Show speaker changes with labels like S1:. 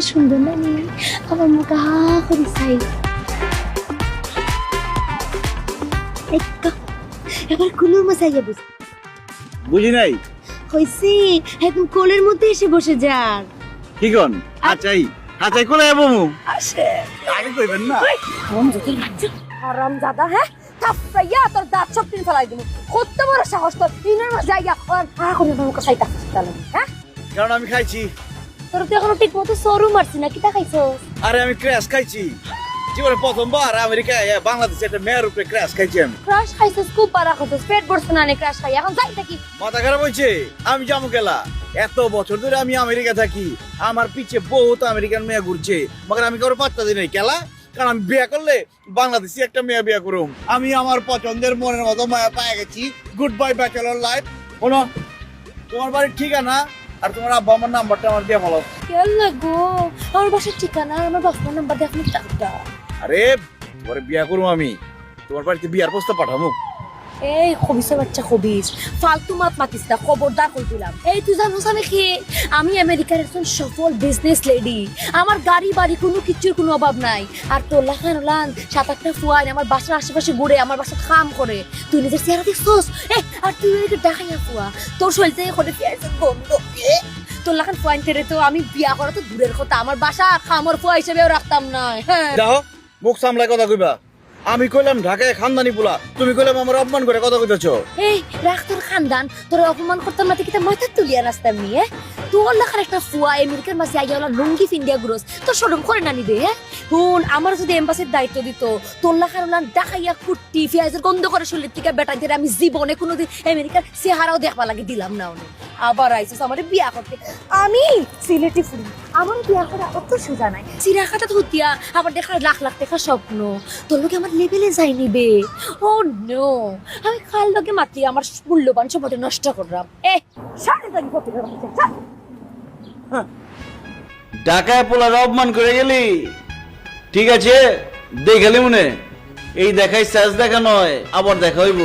S1: সুন্দর নানি আমার মুখে হা করে চাই এবার কুলোর মশাইয়া বুঝ
S2: বুঝি নাই
S1: হইছি একদম কোলের মধ্যে এসে বসে যান
S2: কি কোন আচাই আচাই কোলে যাবো
S1: আসে
S2: আগে কইবেন না
S1: হারাম জাদা হ্যাঁ থাপ্পাইয়া তোর দাঁত সব কিনে ফেলাই দিমু কত বড় সাহস তোর ইনার মাঝে যাইয়া আর হা করে আমার মুখে চাইতা হ্যাঁ
S2: কারণ আমি খাইছি
S1: তোর তো এখনো ঠিক মতো সরু মারছি না কিটা খাইছো
S2: আরে আমি ক্র্যাশ খাইছি জীবনে প্রথমবার আমেরিকায় বাংলাদেশে একটা মেয়ের উপরে ক্র্যাশ খাইছি আমি
S1: ক্রাশ খাইছিস খুব পারা খাইছিস পেট ভরছে না নে ক্রাশ খাই এখন যাইতা কি
S2: মাথা খারাপ হয়েছে আমি যাবো গেলা এত বছর ধরে আমি আমেরিকা থাকি আমার পিছে বহুত আমেরিকান মেয়ে ঘুরছে মগর আমি কারো পাত্তা দিই নাই কেলা কারণ আমি বিয়ে করলে বাংলাদেশি একটা মেয়ে বিয়ে করুম আমি আমার পছন্দের মনের মতো মায়া পায়ে গেছি গুড বাই ব্যাচেলর লাইফ শোনো তোমার বাড়ির ঠিকানা আর তোমার আব্বা আমার নাম্বারটা আমার দিয়ে ফলো
S1: কেলা গো আমার বাসার ঠিকানা আমার বাবার নাম্বার দিয়ে আপনি টাকা
S2: আরে তোমার বিয়ে করুম আমি তোমার বাড়িতে বিয়ার প্রস্তাব পাঠাবো
S1: এই খবিসের বাচ্চা খবিস ফালতু মাত মাতিস না খবরদার কই দিলাম এই তুই জানোস আমি কি আমি আমেরিকার একজন সফল বিজনেস লেডি আমার গাড়ি বাড়ি কোনো কিছুর কোনো অভাব নাই আর তোর লাখান লান 7-8টা ফুয়াই আমার বাসার আশেপাশে ঘুরে আমার বাসা কাম করে তুই নিজের চেহারা দেখছস আর তুই এদিকে ডাকাইয়া ফুয়া তোর শরীর থেকে করে পেয়েছে গন্ধ তোর লাখান ফুয়াইন তেরে তো আমি বিয়া করা তো দূরের কথা আমার বাসা খামর ফুয়া হিসেবেও রাখতাম না হ্যাঁ
S2: যাও মুখ সামলায় কথা কইবা আমি কইলাম ঢাকায় খানদানি পোলা তুমি কইলাম আমার অপমান করে কথা কইতেছো
S1: এই রাখ তোর খানদান তোর অপমান করতাম না কিতা মাথা তুলিয়া নাস্তাম নিয়ে তোর লাখার একটা ফুয়া আমেরিকার মাসে আইয়া ওলা লুঙ্গি ফিন্ডিয়া গ্রোস তোর শরম করে না নিবে হ্যাঁ হুন আমার যদি এমবাসির দায়িত্ব দিত তোর লাখার ওলা ডাকাইয়া কুট্টি পেঁয়াজের গন্ধ করে শরীর থেকে বেটাই দিয়ে আমি জীবনে কোনোদিন আমেরিকার চেহারাও দেখবা লাগে দিলাম না উনি আবার আইসিস আমার বিয়া করতে আমি সিলেটি ফুরি আমার বিয়া করা অত সোজা নাই চিরাখাটা ধুতিয়া আবার দেখার লাখ লাখ টাকা স্বপ্ন তোর লোকে আমার লেভেলে যাই নিবে ও নো আমি খাল লোকে মাতি আমার মূল্যবান সময়টা নষ্ট করলাম সাড়ে জানি
S2: ঢাকায় পোলার অপমান করে গেলি ঠিক আছে দেখালি মনে এই দেখাই শেষ দেখা নয় আবার দেখা হইব